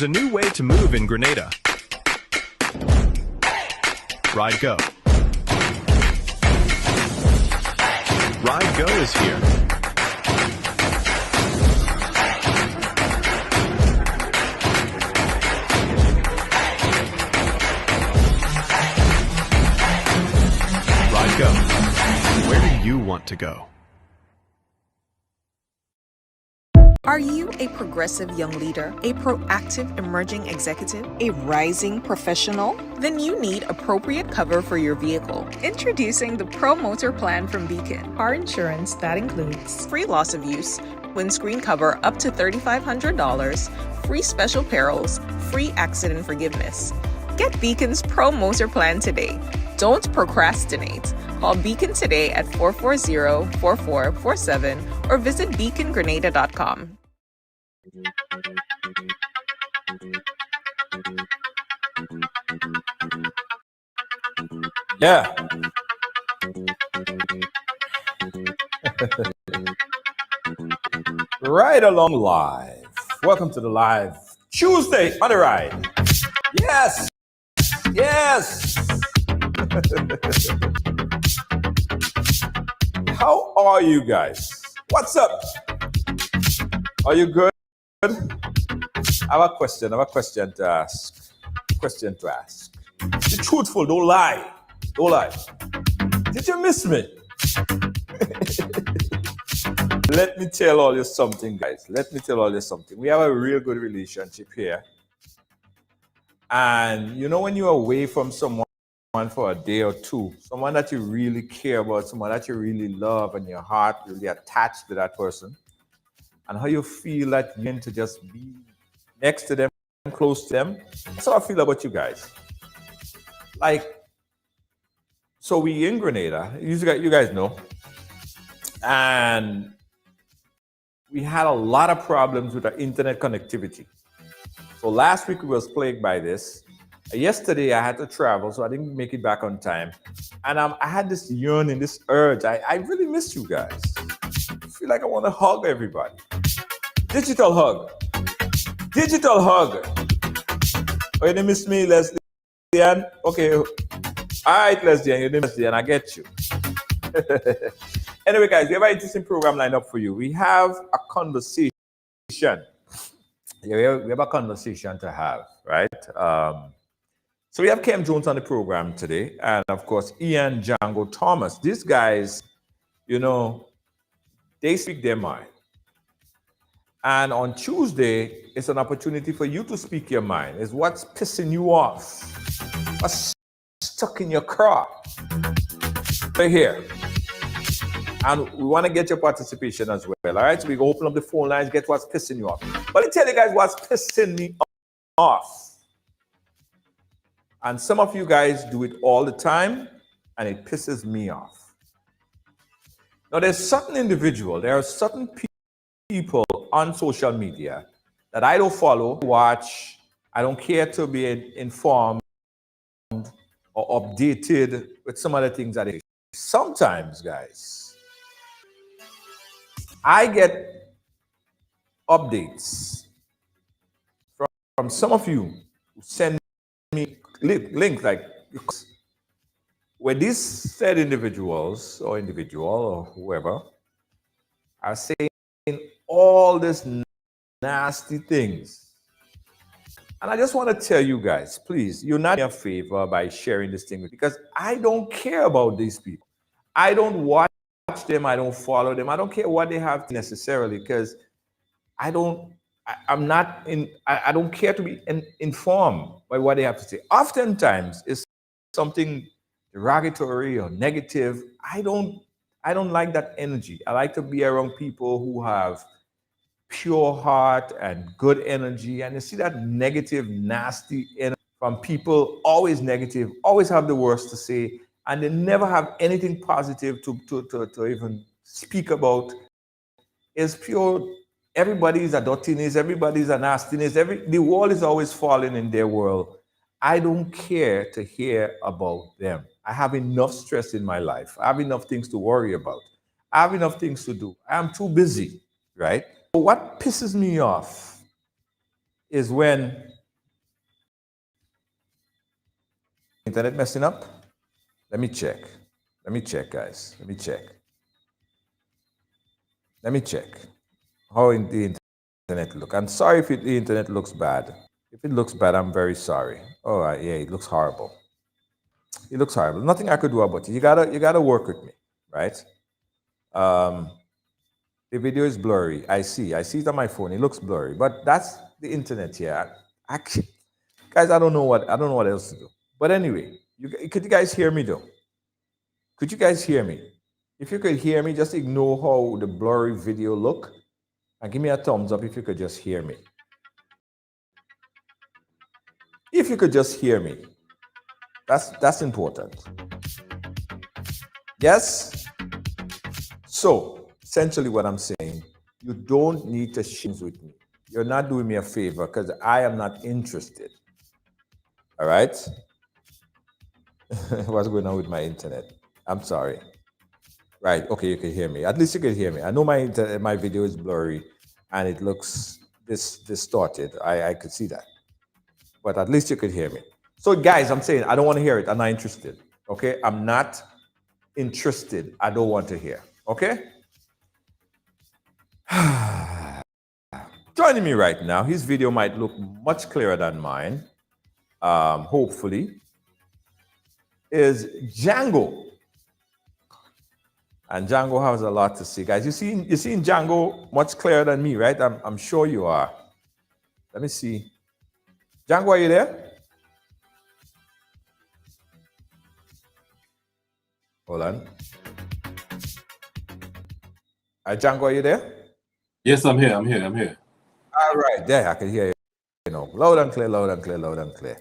There's a new way to move in Grenada. Ride Go. Ride Go is here. Ride Go. Where do you want to go? Are you a progressive young leader, a proactive emerging executive, a rising professional? Then you need appropriate cover for your vehicle. Introducing the Pro Motor Plan from Beacon. Car insurance that includes free loss of use, windscreen cover up to $3,500, free special perils, free accident forgiveness. Get Beacon's Pro Motor Plan today. Don't procrastinate. Call Beacon today at 440-4447 or visit beacongrenada.com. Yeah. Right along live. Welcome to the live Tuesday on the ride. Yes. Yes. How are you guys? What's up? Are you good? I have a question to ask. Be truthful, don't lie. Don't lie. Did you miss me? Let me tell all you something, guys. We have a real good relationship here. And you know when you're away from someone for a day or two, someone that you really care about, someone that you really love, and your heart really attached to that person, and how you feel that you need to just be next to them, close to them. That's how I feel about you guys. Like, so we in Grenada, you guys know, and we had a lot of problems with our internet connectivity. So last week we was plagued by this. Yesterday I had to travel, so I didn't make it back on time. And I had this yearning, this urge. I really miss you guys. I feel like I want to hug everybody. Digital hug. Oh, you didn't miss me, Leslie? Okay. All right, Leslie, you didn't miss me, and I get you. Anyway, guys, we have an interesting program lined up for you. We have a conversation. We have a conversation to have, right? So we have Kem Jones on the program today, and of course, Ian Django Thomas. These guys, you know, they speak their mind. And on Tuesday, it's an opportunity for you to speak your mind. It's what's pissing you off, what's stuck in your craw. Right here. And we want to get your participation as well, all right? So we go open up the phone lines, get what's pissing you off. But let me tell you guys what's pissing me off. And some of you guys do it all the time, and it pisses me off. Now, there are certain people on social media that I don't follow, watch, I don't care to be informed or updated with some other things that they do. Sometimes, guys, I get updates from some of you who send me links like where these said individuals or whoever are saying all these nasty things. And I just want to tell you guys, please, you're not in a favor by sharing this thing because I don't care about these people. I don't watch them, I don't follow them, I don't care what they have necessarily because I don't care to be informed by what they have to say. Oftentimes it's something derogatory or negative. I don't like that energy. I like to be around people who have pure heart and good energy. And you see that negative, nasty energy from people, always negative, always have the worst to say, and they never have anything positive to even speak about. It's pure, everybody's a dirtiness, everybody's a nastiness, the wall is always falling in their world. I don't care to hear about them. I have enough stress in my life. I have enough things to worry about. I have enough things to do. I'm too busy, right? What pisses me off is when internet messing up. Let me check. Let me check, guys. Let me check. Let me check how the internet look. I'm sorry if the internet looks bad. If it looks bad, I'm very sorry. Oh, yeah, it looks horrible. It looks horrible. Nothing I could do about it. You gotta work with me, right? Um, the video is blurry. I see it on my phone. It looks blurry, but that's the internet here. Guys, I don't know what else to do. But anyway, could you guys hear me though? Could you guys hear me? If you could hear me, just ignore how the blurry video look and give me a thumbs up if you could just hear me. If you could just hear me, that's important. Yes? So, essentially what I'm saying, you don't need to share with me. You're not doing me a favor because I am not interested. All right? What's going on with my internet? I'm sorry. Right, okay, you can hear me. At least you can hear me. I know my video is blurry and it looks distorted. I could see that. But at least you could hear me. So guys, I'm saying I don't want to hear it. I'm not interested. Okay? I'm not interested. I don't want to hear. Okay? Joining me right now, his video might look much clearer than mine, hopefully, is Django. And Django has a lot to say. Guys, you're seeing Django much clearer than me, right? I'm sure you are. Let me see. Django, are you there? Hold on. Django, are you there? Yes, I'm here. I'm here. I'm here. All right, there, I can hear you. You know, loud and clear, loud and clear, loud and clear.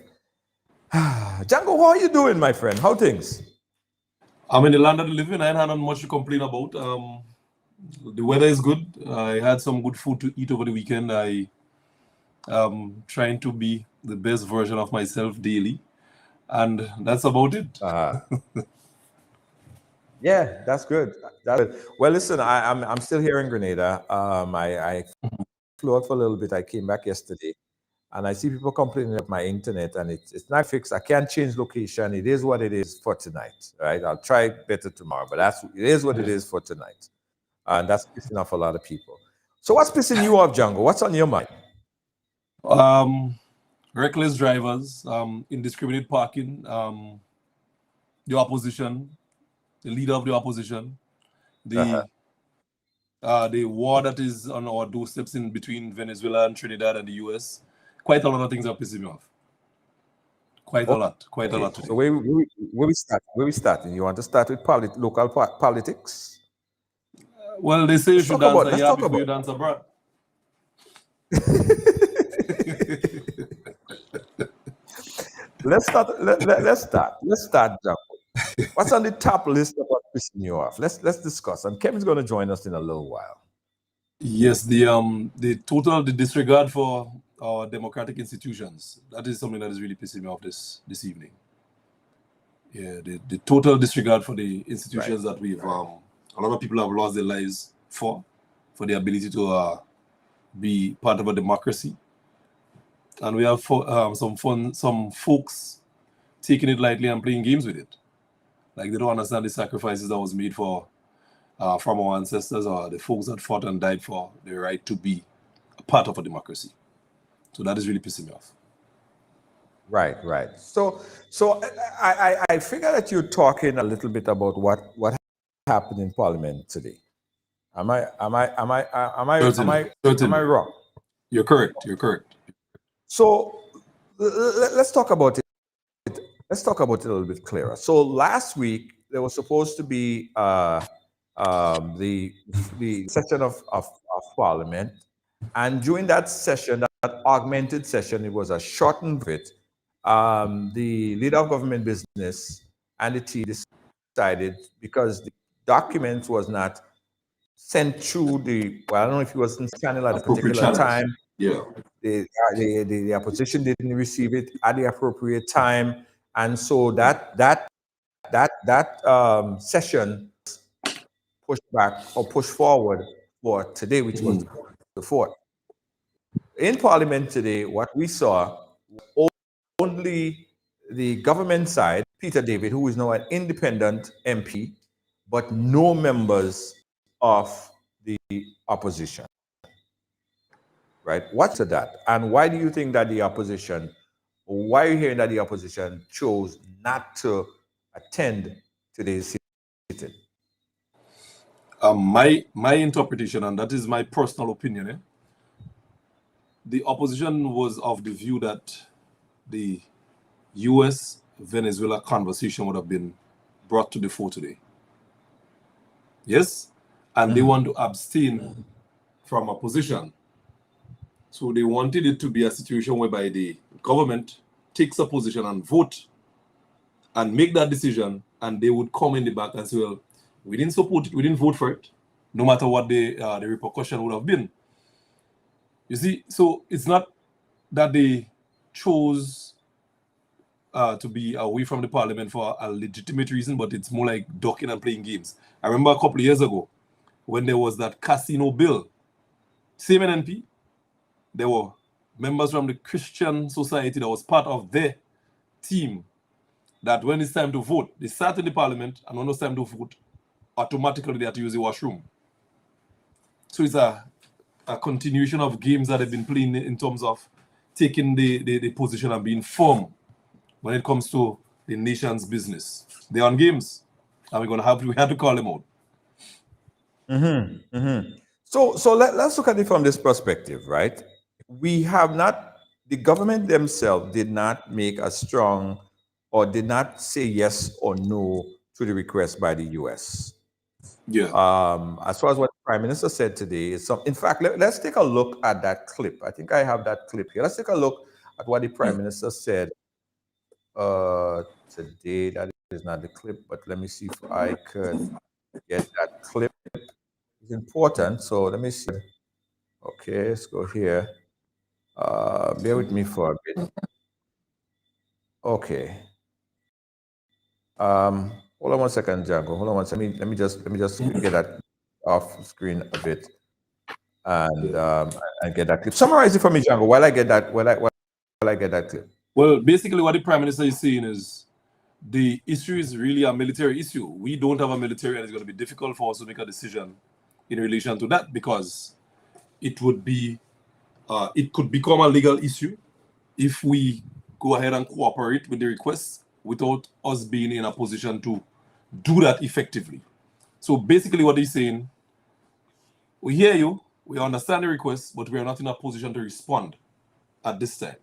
Django, how are you doing, my friend? How things? I'm in the land of the living. I ain't had much to complain about. The weather is good. I had some good food to eat over the weekend. I am trying to be the best version of myself daily, and that's about it. Yeah, that's good. That's good. Well, listen, I'm still here in Grenada. I flew out for a little bit. I came back yesterday, and I see people complaining about my internet, and it's not fixed. I can't change location. It is what it is for tonight, right? I'll try better tomorrow, but it is what it is for tonight, and that's pissing off a lot of people. So, what's pissing you off, Django? What's on your mind? Reckless drivers, indiscriminate parking, the opposition, the leader of the opposition, the war that is on our doorsteps in between Venezuela and Trinidad and the US. Quite a lot of things are pissing me off. Quite a lot. Today. So where we start? Where we starting? You want to start with local politics? Well, they say you should dance a yard before you dance abroad. Let's start, Django. What's on the top list of what's pissing you off? Let's discuss. And Kem is going to join us in a little while. Yes, the disregard for our democratic institutions. That is something that is really pissing me off this evening. Yeah, the total disregard for the institutions that we've a lot of people have lost their lives for the ability to be part of a democracy. And we have some folks taking it lightly and playing games with it. Like they don't understand the sacrifices that was made for from our ancestors or the folks that fought and died for the right to be a part of a democracy. So that is really pissing me off. Right. So I figure that you're talking a little bit about what happened in Parliament today. Am I wrong? You're correct. So let's talk about it. Let's talk about it a little bit clearer. So last week there was supposed to be the session of Parliament, and during that session, that augmented session, it was a shortened bit. The leader of government business and the team decided, because the document was not sent through I don't know if it was in channel at a particular time. Yeah. The opposition didn't receive it at the appropriate time, and so that session pushed back or pushed forward for today, which was the 4th. in Parliament today, what we saw was only the government side, Peter David, who is now an independent MP, but no members of the opposition. Right? What's to that? And why do you think that the opposition, why are you hearing that the opposition chose not to attend today's sitting? My interpretation, and that is my personal opinion, the opposition was of the view that the US-Venezuela conversation would have been brought to the fore today. Yes? And they want to abstain from opposition. So they wanted it to be a situation whereby the government takes a position and vote and make that decision, and they would come in the back and say, well, we didn't support it, we didn't vote for it, no matter what the repercussion would have been. You see, so it's not that they chose to be away from the parliament for a legitimate reason, but it's more like ducking and playing games. I remember a couple of years ago when there was that casino bill, same NNP, there were members from the Christian society that was part of their team that when it's time to vote, they sat in the parliament, and when it's time to vote, automatically they had to use the washroom. So it's a continuation of games that have been playing in terms of taking the position and being firm when it comes to the nation's business. They're on games, and we have to call them out. So let's look at it from this perspective, right? We have not, the government themselves did not make a strong or did not say yes or no to the request by the US. Yeah. As far as what the Prime Minister said today, is some. In fact, let's take a look at that clip. I think I have that clip here. Let's take a look at what the Prime Minister said today. That is not the clip, but let me see if I could get that clip. It's important, so let me see. Okay, let's go here. Bear with me for a bit. Okay. Hold on one second, Django. Hold on one second. Let me just get that off screen a bit, and get that clip. Summarize it for me, Django. While I get that, while I get that clip. Well, basically, what the Prime Minister is saying is the issue is really a military issue. We don't have a military, and it's going to be difficult for us to make a decision in relation to that because it would be, it could become a legal issue if we go ahead and cooperate with the request without us being in a position to do that effectively. So basically what he's saying, we hear you, we understand the request, but we are not in a position to respond at this time.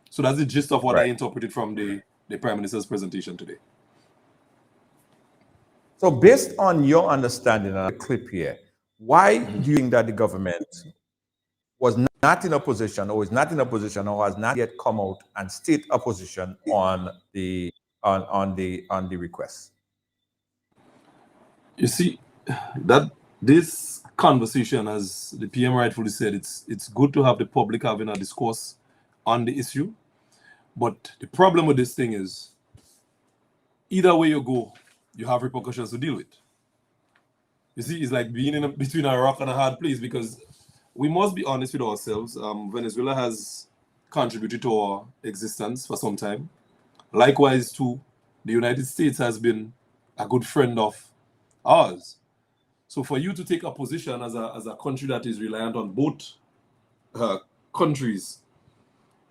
So that's the gist of what I interpreted from the Prime Minister's presentation today. So based on your understanding of the clip here, why do you think that the government was not in a position or is not in a position or has not yet come out and state a position on the request? You see, that this conversation, as the PM rightfully said, it's good to have the public having a discourse on the issue. But the problem with this thing is, either way you go, you have repercussions to deal with. You see, it's like being between a rock and a hard place because we must be honest with ourselves. Venezuela has contributed to our existence for some time. Likewise, too, the United States has been a good friend of ours. So for you to take a position as a country that is reliant on both countries,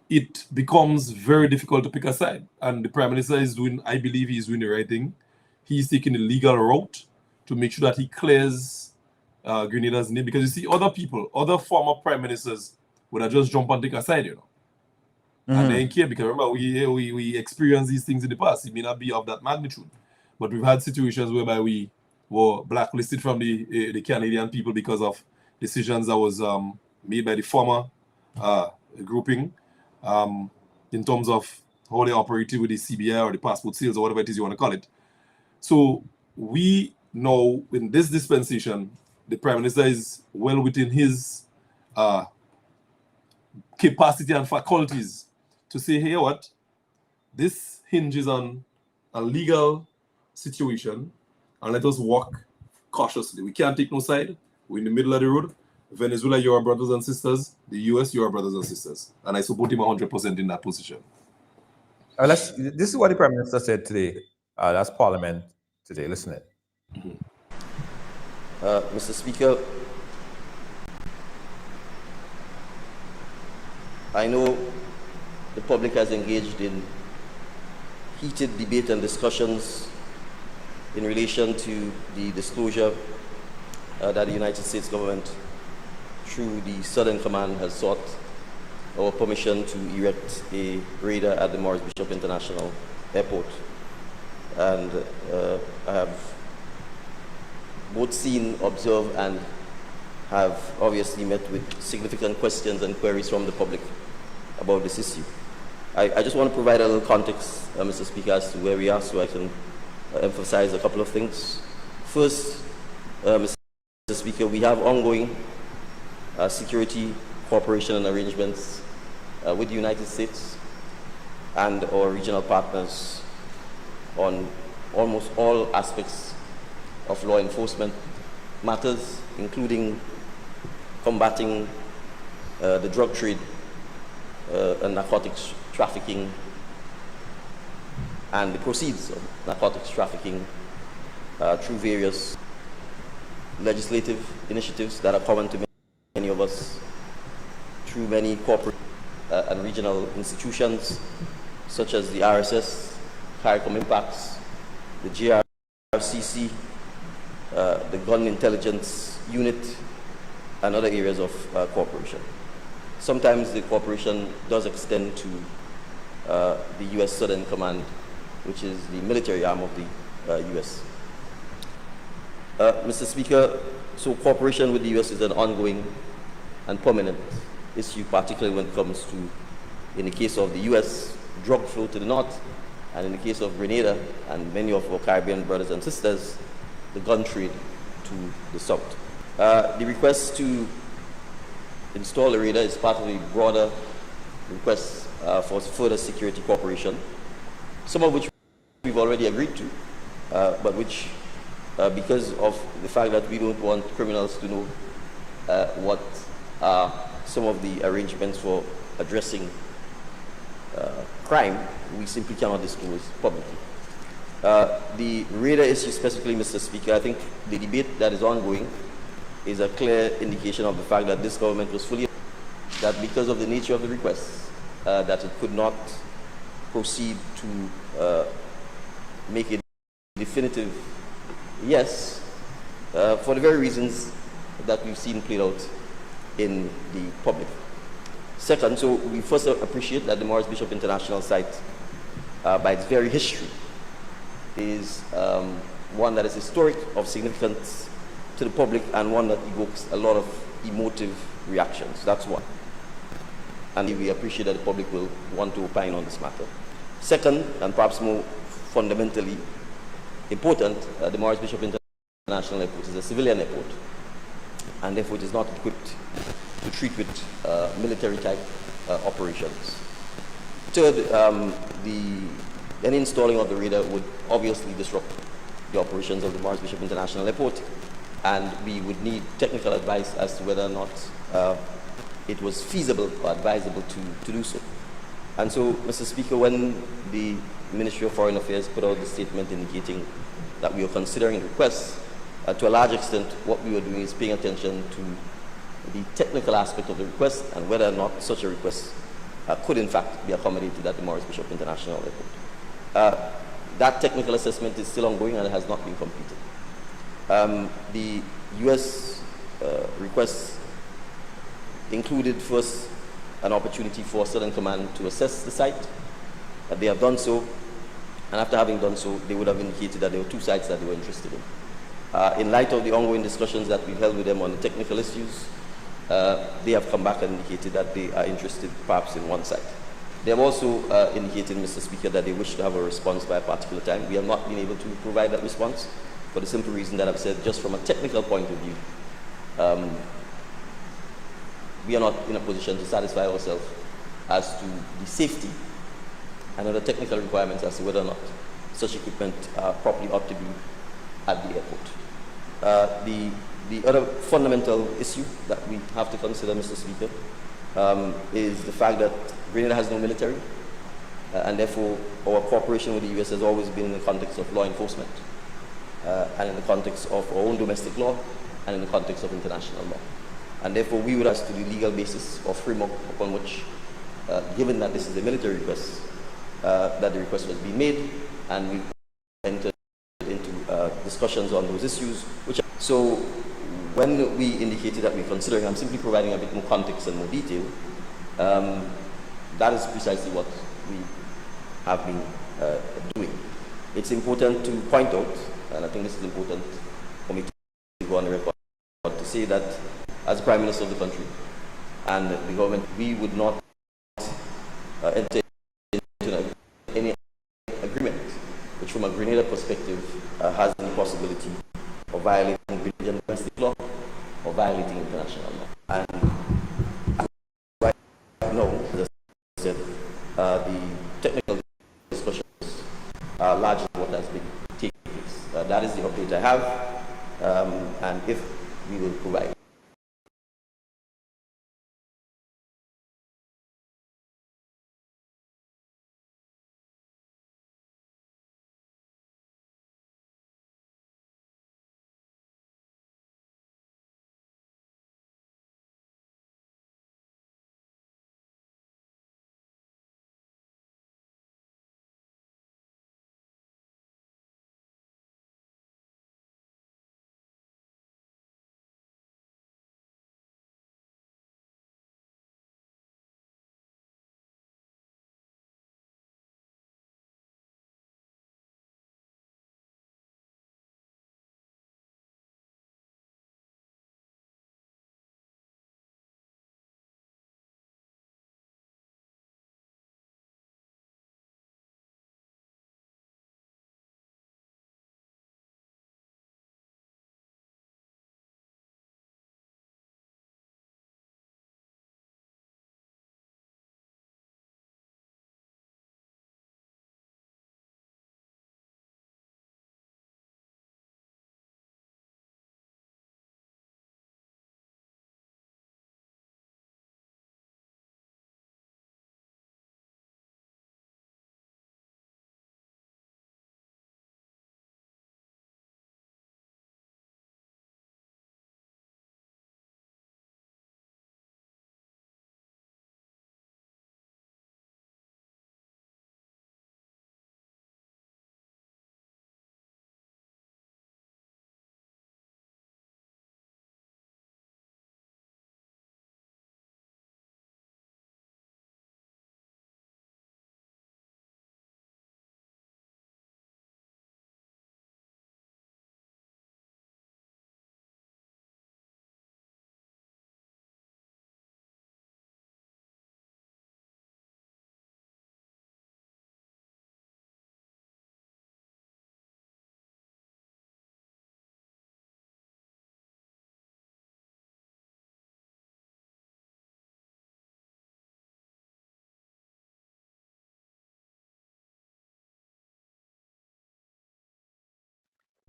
it becomes very difficult to pick a side. And the Prime Minister is doing, I believe he's doing the right thing. He's taking the legal route to make sure that he clears Grenada's name. Because you see, other people, other former Prime Ministers would have just jumped and take a side, you know. And they didn't care because remember, we experienced these things in the past. It may not be of that magnitude. But we've had situations whereby we were blacklisted from the Canadian people because of decisions that was made by the former grouping in terms of how they operated with the CBI or the passport sales or whatever it is you want to call it. So we know in this dispensation, the Prime Minister is well within his capacity and faculties to say, hey, what? This hinges on a legal situation and let us walk cautiously. We can't take no side. We're in the middle of the road. Venezuela, you are brothers and sisters. The US, you are brothers and sisters. And I support him 100% in that position. This is what the Prime Minister said today. That's Parliament today. Listen it. Mr. Speaker, I know the public has engaged in heated debate and discussions in relation to the disclosure that the United States government, through the Southern Command, has sought our permission to erect a radar at the Morris Bishop International Airport. And I have both seen, observed, and have obviously met with significant questions and queries from the public about this issue. I just want to provide a little context, Mr. Speaker, as to where we are, so I can emphasize a couple of things. First, Mr. Speaker, we have ongoing security cooperation and arrangements with the United States and our regional partners on almost all aspects of law enforcement matters, including combating the drug trade and narcotics trafficking and the proceeds of narcotics trafficking through various legislative initiatives that are common to many of us, through many corporate and regional institutions such as the RSS, CARICOM Impacts, the GRCC, the Gun Intelligence Unit, and other areas of cooperation. Sometimes the cooperation does extend to the U.S. Southern Command, which is the military arm of the U.S. Mr. Speaker, so cooperation with the U.S. is an ongoing and permanent issue, particularly when it comes to, in the case of the U.S., drug flow to the north, and in the case of Grenada and many of our Caribbean brothers and sisters, the gun trade to the south. The request to install a radar is part of a broader request for further security cooperation, some of which we've already agreed to, but which, because of the fact that we don't want criminals to know what are some of the arrangements for addressing crime, we simply cannot disclose publicly. The radar issue specifically, Mr. Speaker, I think the debate that is ongoing is a clear indication of the fact that this government was fully, that because of the nature of the request, that it could not proceed to make a definitive yes, for the very reasons that we've seen played out in the public. Second, so we first appreciate that the Morris Bishop International site, by its very history, is one that is historic, of significance to the public, and one that evokes a lot of emotive reactions. That's one. And we appreciate that the public will want to opine on this matter. Second, and perhaps more fundamentally important, the Morris Bishop International Airport is a civilian airport, and therefore it is not equipped to treat with military-type operations. Third, any installing of the radar would obviously disrupt the operations of the Morris Bishop International Airport, and we would need technical advice as to whether or not it was feasible or advisable to do so. And so, Mr. Speaker, when the Ministry of Foreign Affairs put out the statement indicating that we were considering requests, to a large extent, what we were doing is paying attention to the technical aspect of the request and whether or not such a request could in fact be accommodated at the Morris Bishop International Airport. That technical assessment is still ongoing and it has not been completed. The U.S. request included first an opportunity for Southern Command to assess the site. They have done so, and after having done so, they would have indicated that there were two sites that they were interested in. In light of the ongoing discussions that we've held with them on the technical issues, they have come back and indicated that they are interested perhaps in one site. They have also indicated, Mr. Speaker, that they wish to have a response by a particular time. We have not been able to provide that response for the simple reason that I've said, just from a technical point of view, we are not in a position to satisfy ourselves as to the safety and other technical requirements as to whether or not such equipment properly ought to be at the airport. The The other fundamental issue that we have to consider, Mr. Speaker, is the fact that Grenada has no military, and therefore our cooperation with the US has always been in the context of law enforcement, and in the context of our own domestic law, and in the context of international law. And therefore we would ask to the legal basis or framework upon which, given that this is a military request, that the request was being made, and we entered into discussions on those issues. So when we indicated that we're considering, I'm simply providing a bit more context and more detail. That is precisely what we have been doing. It's important to point out, and I think this is important for me to go on the record, to say that as Prime Minister of the country and the government, we would not enter into any agreement which from a Grenada perspective has the possibility of violating Grenadian domestic law or violating international law. And right now, as I said, the technical discussions are largely what has been taking place. That is the update I have, and if we will provide.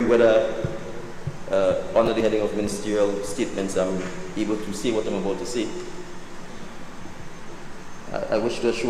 Whether under the heading of ministerial statements I'm able to say what I'm about to say. I wish to assure